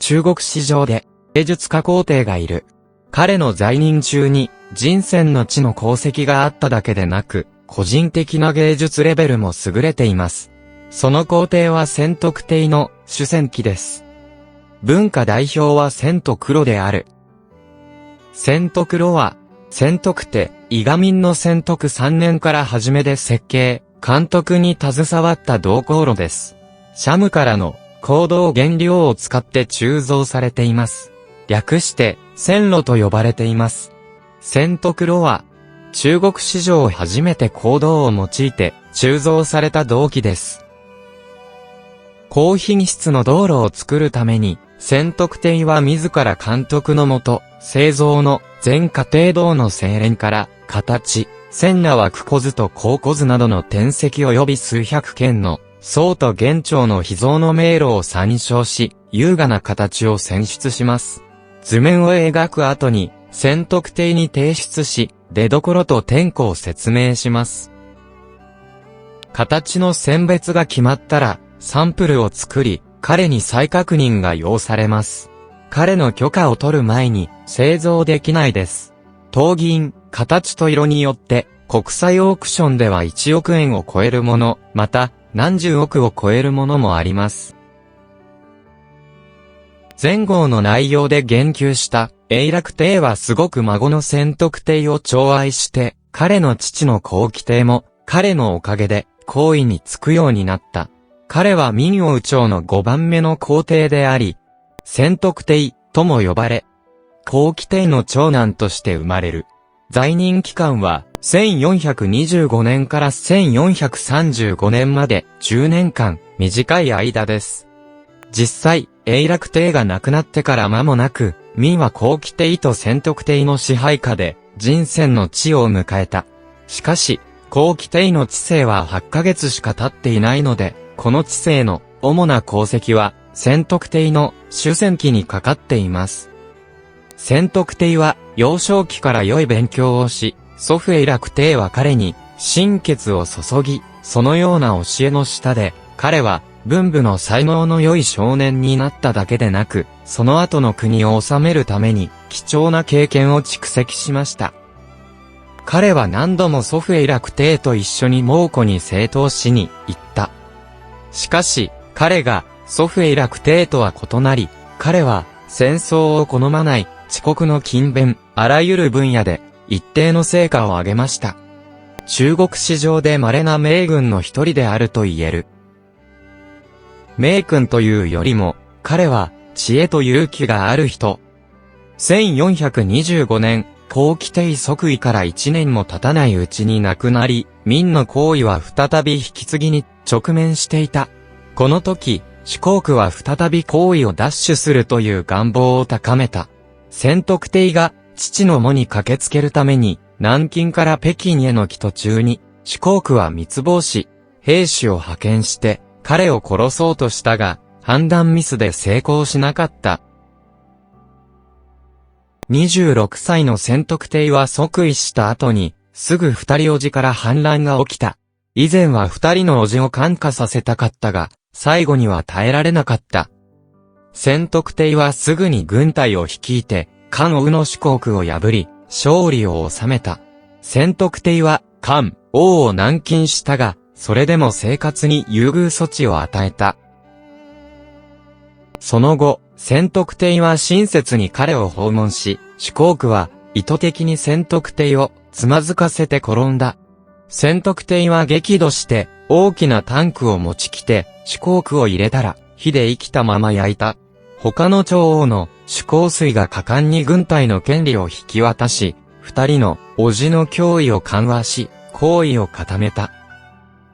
中国史上で芸術家皇帝がいる。彼の在任中に人選の地の功績があっただけでなく、個人的な芸術レベルも優れています。その皇帝は宣徳帝の主戦記です。文化代表は宣徳黒である。宣徳黒は、宣徳帝、伊賀民の宣徳3年から初めで設計、監督に携わった銅鉱炉です。シャムからの鉱道原料を使って鋳造されています。略して、宣炉と呼ばれています。宣徳炉は、中国史上初めて鉱道を用いて鋳造された銅器です。高品質の道路を作るために、宣徳帝は自ら監督のもと、製造の全過程銅の精錬から、形、線縄工図と鉱工図などの典跡及び数百件の、宋と元朝の秘蔵の迷路を参照し、優雅な形を選出します。図面を描く後に、宣徳帝に提出し、出所と点呼を説明します。形の選別が決まったら、サンプルを作り、彼に再確認が要されます。彼の許可を取る前に、製造できないです。陶銀、形と色によって、国際オークションでは1億円を超えるもの、また、何十億を超えるものもあります。前号の内容で言及した、永楽帝はすごく孫の宣徳帝を寵愛して、彼の父の皇輝帝も、彼のおかげで、皇位に就くようになった。彼は明王朝の5番目の皇帝であり、宣徳帝とも呼ばれ、皇輝帝の長男として生まれる。在任期間は、1425年から1435年まで10年間、短い間です。実際、永楽帝が亡くなってから間もなく、明は皇輝帝と宣徳帝の支配下で、人選の地を迎えた。しかし、皇輝帝の治世は8ヶ月しか経っていないので、この治世の主な功績は、宣徳帝の主戦記にかかっています。宣徳帝は、幼少期から良い勉強をし、祖父永楽帝は彼に、心血を注ぎ、そのような教えの下で、彼は、文武の才能の良い少年になっただけでなく、その後の国を治めるために、貴重な経験を蓄積しました。彼は何度も祖父永楽帝と一緒に蒙古に征討しに行った。しかし、彼が祖父永楽帝とは異なり、彼は戦争を好まない遅刻の勤勉、あらゆる分野で一定の成果を上げました。中国史上で稀な名君の一人であると言える。名君というよりも、彼は知恵と勇気がある人。1425年、皇輝帝即位から1年も経たないうちに亡くなり、明の皇位は再び引き継ぎに直面していた。この時、四国は再び皇位を奪取するという願望を高めた。宣徳帝が父の喪に駆けつけるために、南京から北京への帰途中に、四国は密謀し、兵士を派遣して、彼を殺そうとしたが、判断ミスで成功しなかった。26歳の宣徳帝は即位した後に、すぐ二人叔父から反乱が起きた。以前は二人の叔父を感化させたかったが、最後には耐えられなかった。宣徳帝はすぐに軍隊を率いて、漢王の四国を破り、勝利を収めた。宣徳帝は、漢王を軟禁したが、それでも生活に優遇措置を与えた。その後、宣徳帝は親切に彼を訪問し、四国は意図的に宣徳帝をつまずかせて転んだ。宣徳帝は激怒して大きなタンクを持ち来て四国を入れたら火で生きたまま焼いた。他の朝王の主皇水が果敢に軍隊の権利を引き渡し、二人の叔父の脅威を緩和し、皇位を固めた。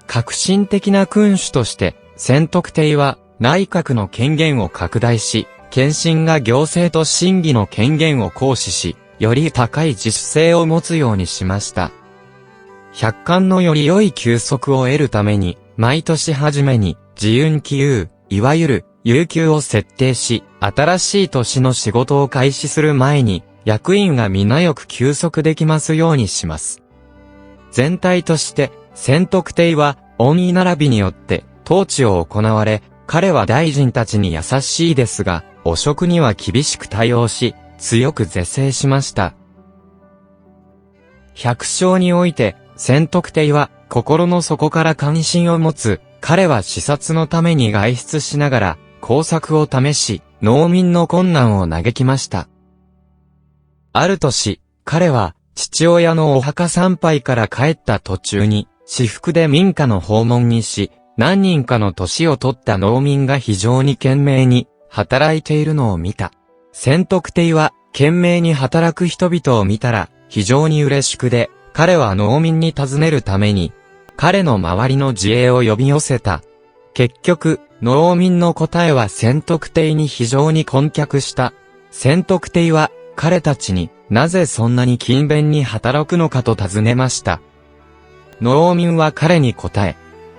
革新的な君主として宣徳帝は内閣の権限を拡大し、謙信が行政と審議の権限を行使し、より高い自主性を持つようにしました。百官のより良い休息を得るために、毎年初めに自運期有、いわゆる有給を設定し、新しい年の仕事を開始する前に、役員が皆よく休息できますようにします。全体として、宣徳帝は、恩位並びによって、統治を行われ、彼は大臣たちに優しいですが、汚職には厳しく対応し、強く是正しました。百姓において、宣徳帝は心の底から関心を持つ。彼は視察のために外出しながら工作を試し、農民の困難を嘆きました。ある年、彼は父親のお墓参拝から帰った途中に、私服で民家の訪問にし、何人かの年を取った農民が非常に懸命に働いているのを見た。宣徳帝は懸命に働く人々を見たら非常に嬉しくで、彼は農民に尋ねるために、彼の周りの自衛を呼び寄せた。結局、農民の答えは宣徳帝に非常に困惑した。宣徳帝は彼たちになぜそんなに勤勉に働くのかと尋ねました。農民は彼に答え、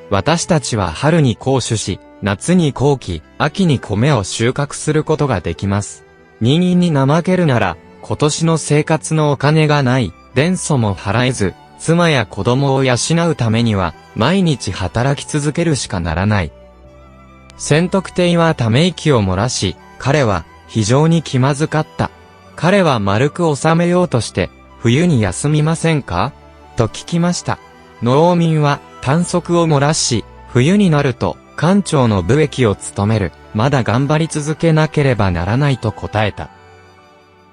私たちは春に耕種し、夏に耕期、秋に米を収穫することができます。人間に怠けるなら、今年の生活のお金がない、田租も払えず、妻や子供を養うためには、毎日働き続けるしかならない。宣徳帝はため息を漏らし、彼は非常に気まずかった。彼は丸く収めようとして、冬に休みませんかと聞きました。農民は短足を漏らし、冬になると官庁の武役を務める、まだ頑張り続けなければならないと答えた。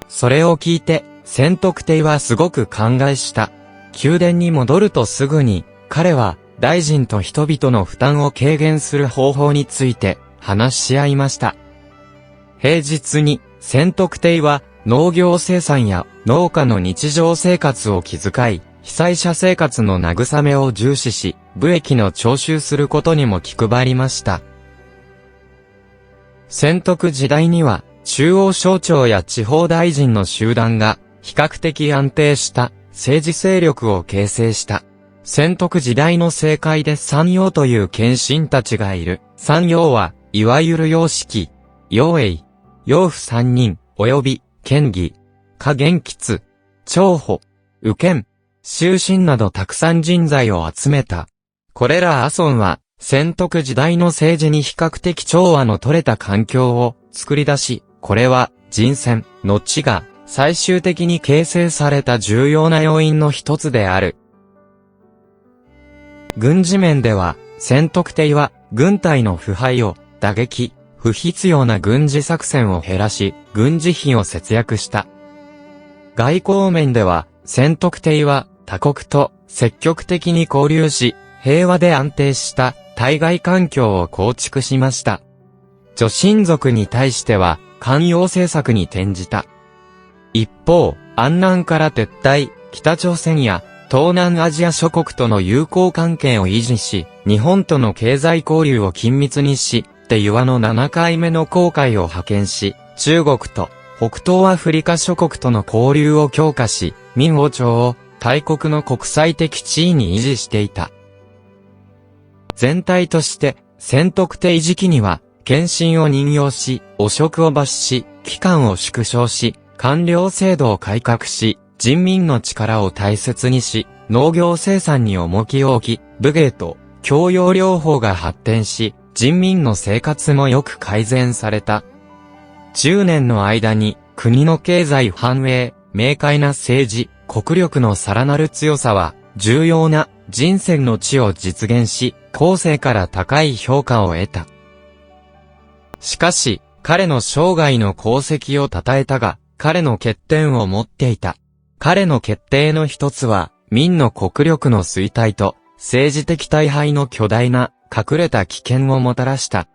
それを聞いて、宣徳帝はすごく感慨した。宮殿に戻るとすぐに、彼は大臣と人々の負担を軽減する方法について話し合いました。平日に宣徳帝は農業生産や農家の日常生活を気遣い、被災者生活の慰めを重視し、武役の徴収することにも気配りました。宣徳時代には中央省庁や地方大臣の集団が比較的安定した政治勢力を形成した。宣徳時代の政界で三要という謙信たちがいる。三要は、いわゆる要式、要営、要府三人、及び、県議、下元吉、長保、右賢、終身などたくさん人材を集めた。これら阿孫は、宣徳時代の政治に比較的調和の取れた環境を作り出し、これは、人選の地が、最終的に形成された重要な要因の一つである。軍事面では、宣徳帝は軍隊の腐敗を打撃、不必要な軍事作戦を減らし、軍事費を節約した。外交面では、宣徳帝は他国と積極的に交流し、平和で安定した対外環境を構築しました。女親族に対しては、寛容政策に転じた。一方、安南から撤退、北朝鮮や東南アジア諸国との友好関係を維持し、日本との経済交流を緊密にし、テユワの7回目の航海を派遣し、中国と北東アフリカ諸国との交流を強化し、明王朝を大国の国際的地位に維持していた。全体として、宣徳帝時期には、謙信を任用し、汚職を罰し、期間を縮小し、官僚制度を改革し、人民の力を大切にし、農業生産に重きを置き、武芸と教養療法が発展し、人民の生活もよく改善された。10年の間に、国の経済繁栄、明快な政治、国力のさらなる強さは、重要な人選の地を実現し、後世から高い評価を得た。しかし、彼の生涯の功績を称えたが、彼の欠点を持っていた。彼の欠点の一つは、民の国力の衰退と、政治的大敗の巨大な、隠れた危険をもたらした。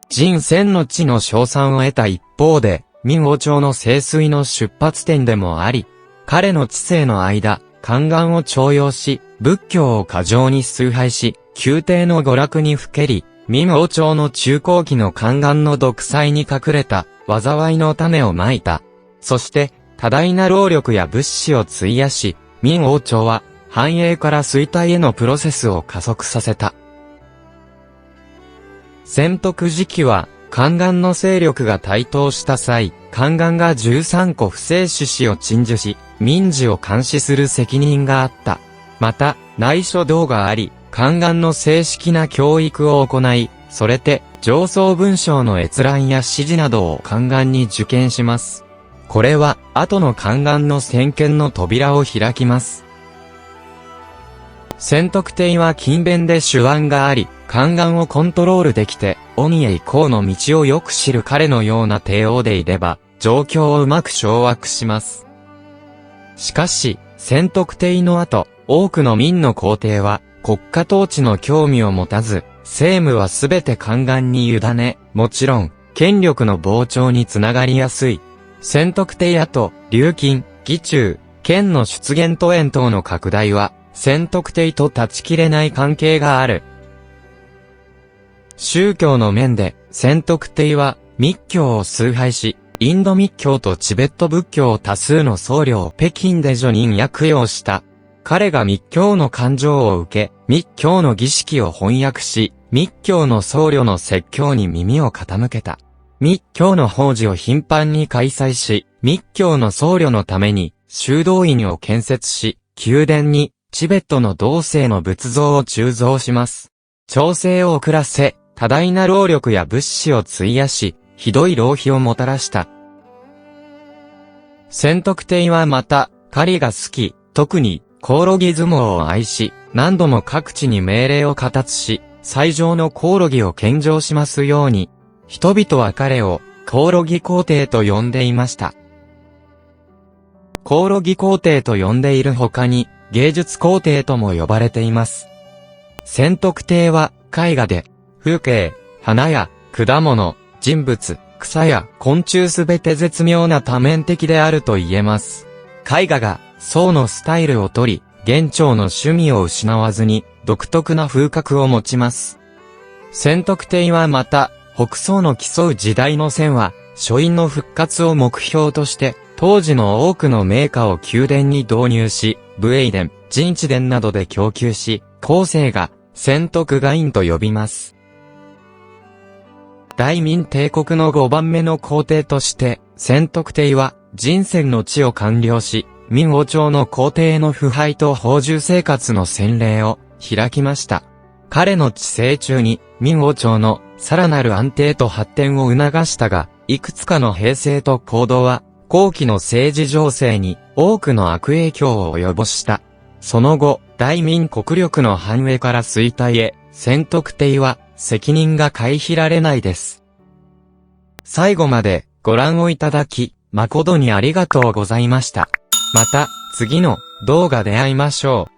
人選の地の称賛を得た一方で、明王朝の盛衰の出発点でもあり、彼の治世の間、宦官を重用し、仏教を過剰に崇拝し、宮廷の娯楽にふけり、明王朝の中後期の宦官の独裁に隠れた、災いの種をまいた。そして、多大な労力や物資を費やし、明王朝は、繁栄から衰退へのプロセスを加速させた。宣徳時期は、宦官の勢力が台頭した際、宦官が13個不正種子を鎮守し、民事を監視する責任があった。また、内諸道があり、宦官の正式な教育を行い、それて、上層文章の閲覧や指示などを宦官に受験します。これは、後の宦官の先見の扉を開きます。宣徳帝は勤勉で手腕があり、宦官をコントロールできて、恩へ功の道をよく知る彼のような帝王でいれば、状況をうまく掌握します。しかし、宣徳帝の後、多くの民の皇帝は、国家統治の興味を持たず、政務はすべて宦官に委ね、もちろん、権力の膨張につながりやすい。宣徳帝後、琉金、義中、剣の出現と遠東の拡大は、宣徳帝と断ち切れない関係がある。宗教の面で、宣徳帝は、密教を崇拝し、インド密教とチベット仏教多数の僧侶を北京で叙任や供養した。彼が密教の感情を受け、密教の儀式を翻訳し、密教の僧侶の説教に耳を傾けた。密教の法事を頻繁に開催し、密教の僧侶のために修道院を建設し、宮殿にチベットの同性の仏像を鋳造します。調整を遅らせ、多大な労力や物資を費やし、ひどい浪費をもたらした。宣徳帝はまた、狩りが好き、特に、コオロギ相撲を愛し、何度も各地に命令を下達し、最上のコオロギを献上しますように、人々は彼を、コオロギ皇帝と呼んでいました。コオロギ皇帝と呼んでいる他に、芸術皇帝とも呼ばれています。宣徳帝は、絵画で、風景、花や、果物、人物、草や昆虫すべて絶妙な多面的であると言えます。絵画が、宋のスタイルを取り、元朝の趣味を失わずに、独特な風格を持ちます。宣徳帝はまた、北宋の競う時代の線は、書院の復活を目標として、当時の多くの名家を宮殿に導入し、武英殿、神智殿などで供給し、後世が、宣徳画院と呼びます。大明帝国の5番目の皇帝として、宣徳帝は、人選の地を完了し、明王朝の皇帝の腐敗と放縦生活の先例を開きました。彼の治世中に、明王朝のさらなる安定と発展を促したが、いくつかの平成と行動は、後期の政治情勢に多くの悪影響を及ぼした。その後、大明国力の繁栄から衰退へ、宣徳帝は責任が回避られないです。最後までご覧をいただき、誠にありがとうございました。また次の動画で会いましょう。